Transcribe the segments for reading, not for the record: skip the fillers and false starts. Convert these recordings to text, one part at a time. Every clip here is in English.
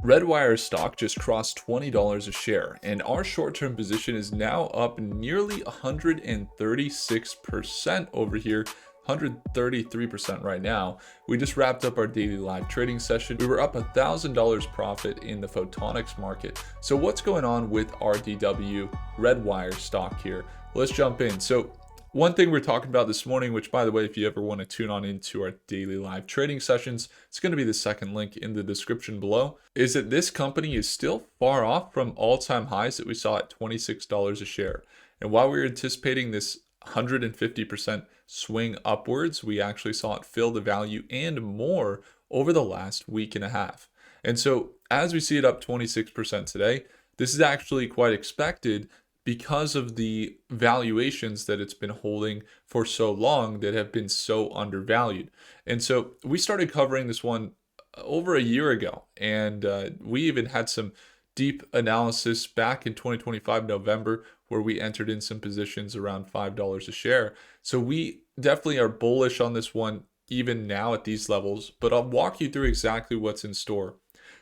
Redwire stock just crossed $20 a share, and our short-term position is now up nearly 136% over here, 133% right now. We just wrapped up our daily live trading session. We were up $1,000 profit in the photonics market. So what's going on with RDW Redwire stock here? Let's jump in. So one thing we're talking about this morning, which by the way, if you ever want to tune on into our daily live trading sessions, it's going to be the second link in the description below, is that this company is still far off from all-time highs that we saw at $26 a share. And while we were anticipating this 150% swing upwards, we actually saw it fill the value and more over the last week and a half. And so as we see it up 26% today, this is actually quite expected because of the valuations that it's been holding for so long that have been so undervalued. And so we started covering this one over a year ago, and we even had some deep analysis back in 2025 November where we entered in some positions around $5 a share. So we definitely are bullish on this one even now at these levels, but I'll walk you through exactly what's in store.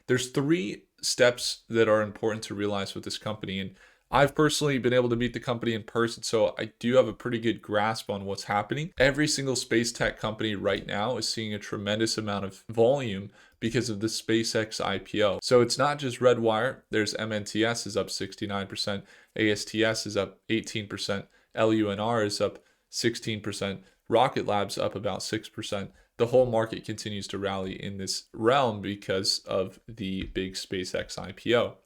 There's 3 steps that are important to realize with this company, and I've personally been able to meet the company in person, so I do have a pretty good grasp on what's happening. Every single space tech company right now is seeing a tremendous amount of volume because of the SpaceX IPO. So it's not just Redwire. There's MNTS is up 69%, ASTS is up 18%, LUNR is up 16%, Rocket Lab's up about 6%. The whole market continues to rally in this realm because of the big SpaceX IPO.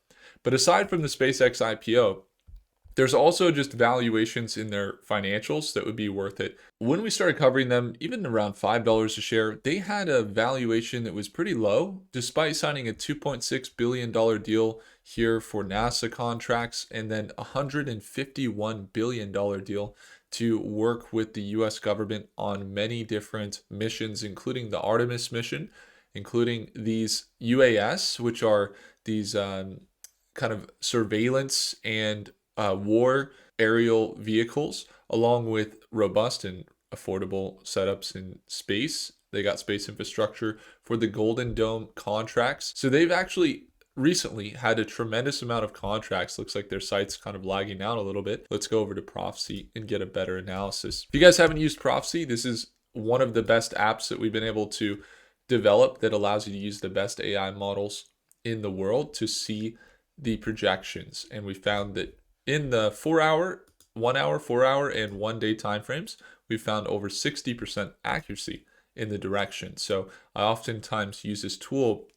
But aside from the SpaceX IPO, there's also just valuations in their financials that would be worth it. When we started covering them, even around $5 a share, they had a valuation that was pretty low, despite signing a $2.6 billion deal here for NASA contracts and then a $151 billion deal to work with the US government on many different missions, including the Artemis mission, including these UAS, which are these kind of surveillance and war aerial vehicles, along with robust and affordable setups in space. They got space infrastructure for the Golden Dome contracts. So they've actually recently had a tremendous amount of contracts. Looks like their site's kind of lagging out a little bit. Let's go over to Prophecy and get a better analysis. If you guys haven't used Prophecy, this is one of the best apps that we've been able to develop that allows you to use the best AI models in the world to see the projections. And we found that in the 4 hour, 1 hour, 4 hour, and 1 day timeframes, we found over 60% accuracy in the direction. So I oftentimes use this tool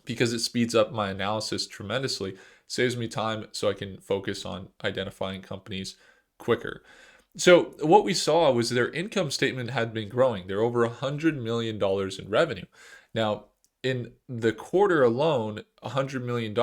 because it speeds up my analysis tremendously, saves me time so I can focus on identifying companies quicker. So what we saw was their income statement had been growing. They're over $100 million in revenue. Now, in the quarter alone, $100 million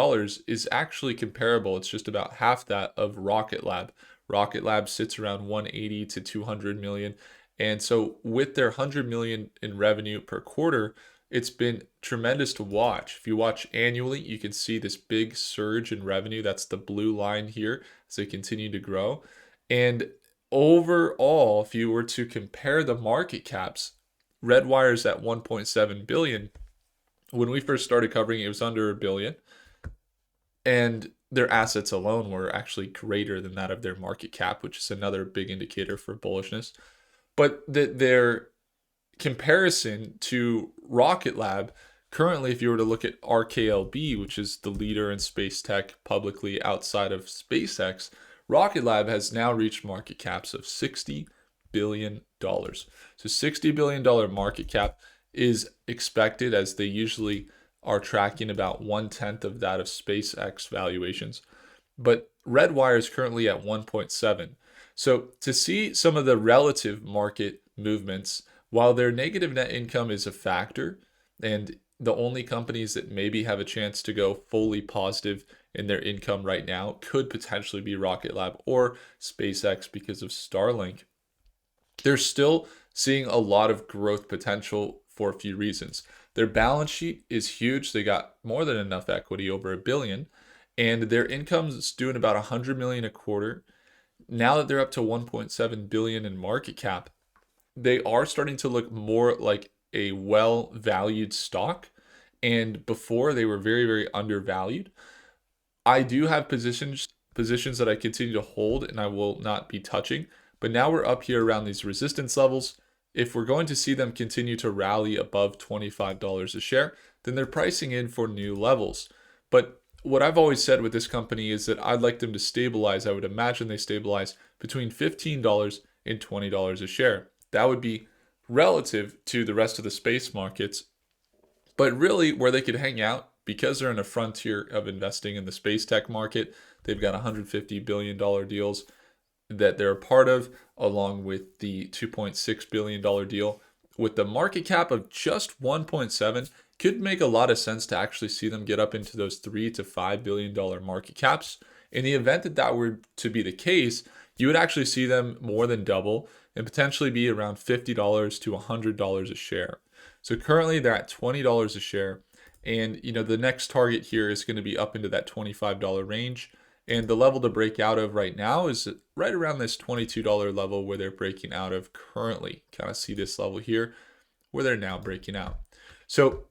is actually comparable. It's just about half that of Rocket Lab. Rocket Lab sits around 180 to 200 million. And so with their 100 million in revenue per quarter, it's been tremendous to watch. If you watch annually, you can see this big surge in revenue. That's the blue line here as they continue to grow. And overall, if you were to compare the market caps, Redwire's at 1.7 billion. When we first started covering it was under $1 billion, and their assets alone were actually greater than that of their market cap, which is another big indicator for bullishness. But their comparison to Rocket Lab, currently, if you were to look at RKLB, which is the leader in space tech publicly outside of SpaceX, Rocket Lab has now reached market caps of $60 billion. So $60 billion market cap is expected, as they usually are tracking about 1/10 of that of SpaceX valuations. But Redwire is currently at 1.7. So to see some of the relative market movements, while their negative net income is a factor, and the only companies that maybe have a chance to go fully positive in their income right now could potentially be Rocket Lab or SpaceX because of Starlink, they're still seeing a lot of growth potential for a few reasons. Their balance sheet is huge. They got more than enough equity, over $1 billion, and their income is doing about 100 million a quarter. Now that they're up to 1.7 billion in market cap, they are starting to look more like a well-valued stock. and before they were very, very undervalued. I do have positions that I continue to hold and I will not be touching, but now we're up here around these resistance levels. If we're going to see them continue to rally above $25 a share, then they're pricing in for new levels. But what I've always said with this company is that I'd like them to stabilize. I would imagine they stabilize between $15 and $20 a share. That would be relative to the rest of the space markets, but really where they could hang out, because they're in a frontier of investing in the space tech market. They've got $150 billion deals that they're a part of, along with the $2.6 billion deal. With the market cap of just 1.7, could make a lot of sense to actually see them get up into those $3 to $5 billion market caps. In the event that that were to be the case, you would actually see them more than double and potentially be around $50 to $100 a share. So currently they're at $20 a share. And the next target here is going to be up into that $25 range. And the level to break out of right now is right around this $22 level where they're breaking out of currently. Kind of see this level here where they're now breaking out. So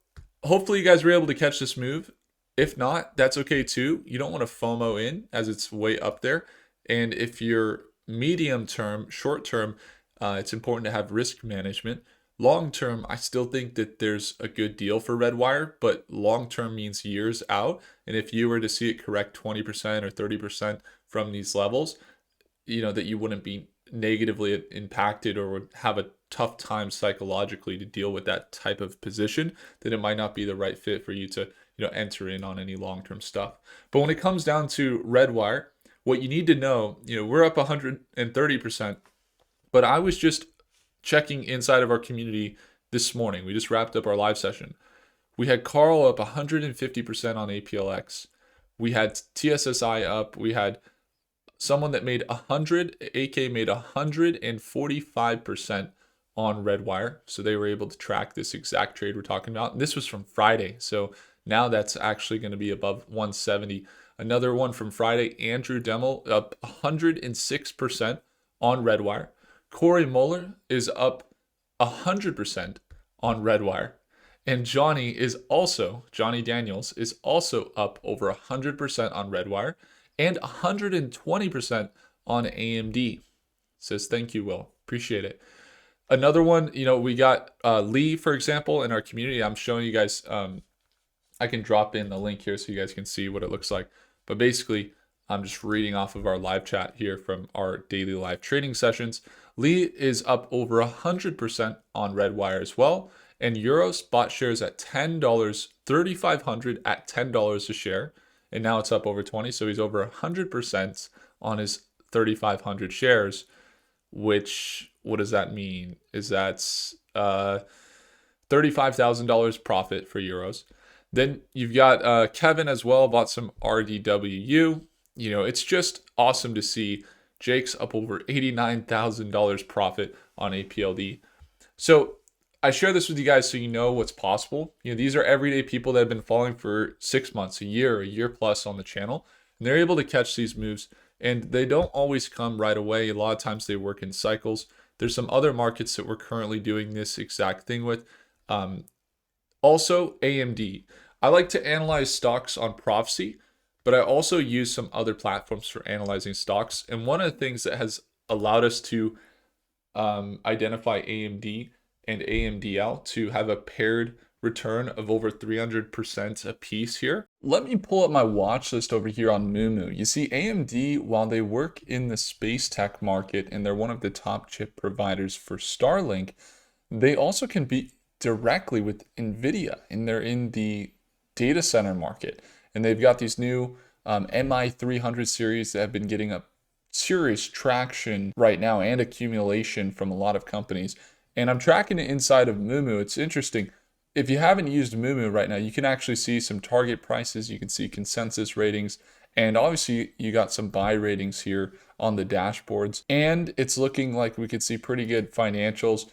hopefully you guys were able to catch this move. If not, that's okay too. You don't want to FOMO in as it's way up there. And if you're medium term, short term, it's important to have risk management. Long term, I still think that there's a good deal for Redwire, but long term means years out. And if you were to see it correct 20% or 30% from these levels, that you wouldn't be negatively impacted or would have a tough time psychologically to deal with that type of position, then it might not be the right fit for you to enter in on any long-term stuff. But when it comes down to Redwire, what you need to know, we're up 130%, but I was just checking inside of our community this morning. We just wrapped up our live session. We had Carl up 150% on APLX. We had TSSI up. We had someone that made 100, AK made 145% on Redwire. So they were able to track this exact trade we're talking about. And this was from Friday. So now that's actually going to be above 170. Another one from Friday, Andrew Demmel up 106% on Redwire. Corey Moeller is up 100% on Redwire. And Johnny Daniels is also up over 100% on Redwire and 120% on AMD. Says, thank you, Will. Appreciate it. Another one, we got Lee, for example, in our community. I'm showing you guys, I can drop in the link here so you guys can see what it looks like. But basically, I'm just reading off of our live chat here from our daily live trading sessions. Lee is up over 100% on Redwire as well. And Euros bought shares at $10, 3,500 at $10 a share. And now it's up over 20. So he's over 100% on his 3,500 shares, which, what does that mean? Is that's $35,000 profit for Euros. Then you've got Kevin as well, bought some RDWU. It's just awesome to see Jake's up over $89,000 profit on APLD. So I share this with you guys so you know what's possible. These are everyday people that have been following for 6 months, a year plus on the channel. And they're able to catch these moves. And they don't always come right away. A lot of times they work in cycles. There's some other markets that we're currently doing this exact thing with. Also, AMD. I like to analyze stocks on Prophecy, but I also use some other platforms for analyzing stocks. And one of the things that has allowed us to identify AMD and AMDL to have a paired return of over 300% a piece here. Let me pull up my watch list over here on Moomoo. You see, AMD, while they work in the space tech market and they're one of the top chip providers for Starlink, they also can be directly with NVIDIA, and they're in the data center market. And they've got these new MI300 series that have been getting a serious traction right now and accumulation from a lot of companies. And I'm tracking it inside of Moomoo. It's interesting. If you haven't used Moomoo right now, you can actually see some target prices. You can see consensus ratings. And obviously, you got some buy ratings here on the dashboards. And it's looking like we could see pretty good financials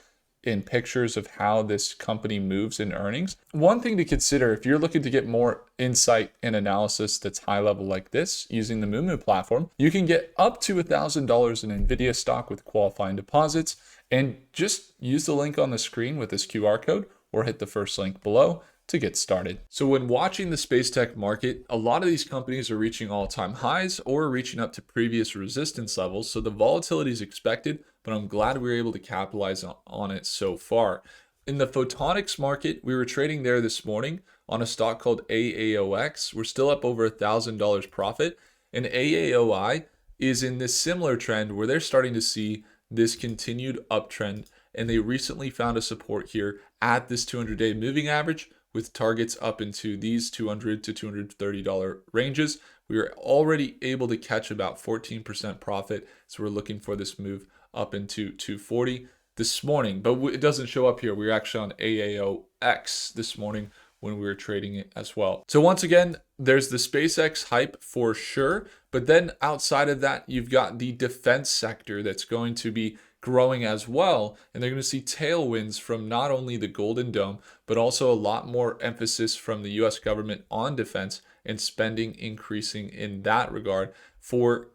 in pictures of how this company moves in earnings. One thing to consider, if you're looking to get more insight and analysis that's high level like this using the Moomoo platform, you can get up to $1,000 in NVIDIA stock with qualifying deposits, and just use the link on the screen with this QR code or hit the first link below. to get started. So when watching the space tech market, a lot of these companies are reaching all-time highs or reaching up to previous resistance levels. So the volatility is expected, but I'm glad we were able to capitalize on it so far. In the photonics market, we were trading there this morning on a stock called AAOX. We're still up over $1,000 profit. And AAOI is in this similar trend where they're starting to see this continued uptrend. And they recently found a support here at this 200-day moving average with targets up into these $200 to $230 ranges. We were already able to catch about 14% profit. So we're looking for this move up into 240 this morning, but it doesn't show up here. We were actually on AAOX this morning when we were trading it as well. So once again, there's the SpaceX hype for sure, but then outside of that, you've got the defense sector that's going to be growing as well, and they're going to see tailwinds from not only the Golden Dome, but also a lot more emphasis from the US government on defense and spending increasing in that regard. For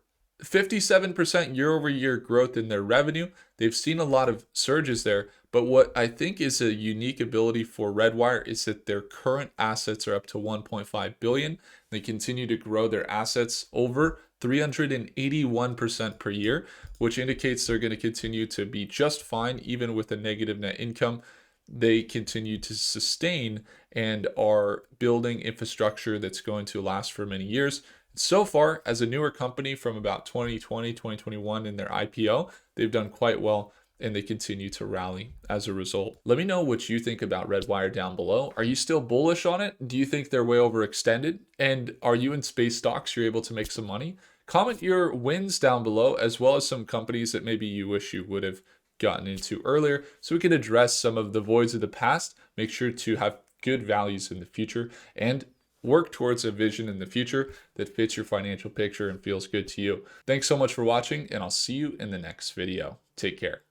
57% year over year growth in their revenue. They've seen a lot of surges there, but what I think is a unique ability for Redwire is that their current assets are up to 1.5 billion. They continue to grow their assets over 381% per year, which indicates they're going to continue to be just fine even with a negative net income. They continue to sustain and are building infrastructure that's going to last for many years. So far, as a newer company from about 2020, 2021 in their IPO, they've done quite well and they continue to rally as a result. Let me know what you think about Redwire down below. Are you still bullish on it? Do you think they're way overextended? And are you in space stocks? You're able to make some money? Comment your wins down below, as well as some companies that maybe you wish you would have gotten into earlier, so we can address some of the voids of the past, make sure to have good values in the future, and work towards a vision in the future that fits your financial picture and feels good to you. Thanks so much for watching, and I'll see you in the next video. Take care.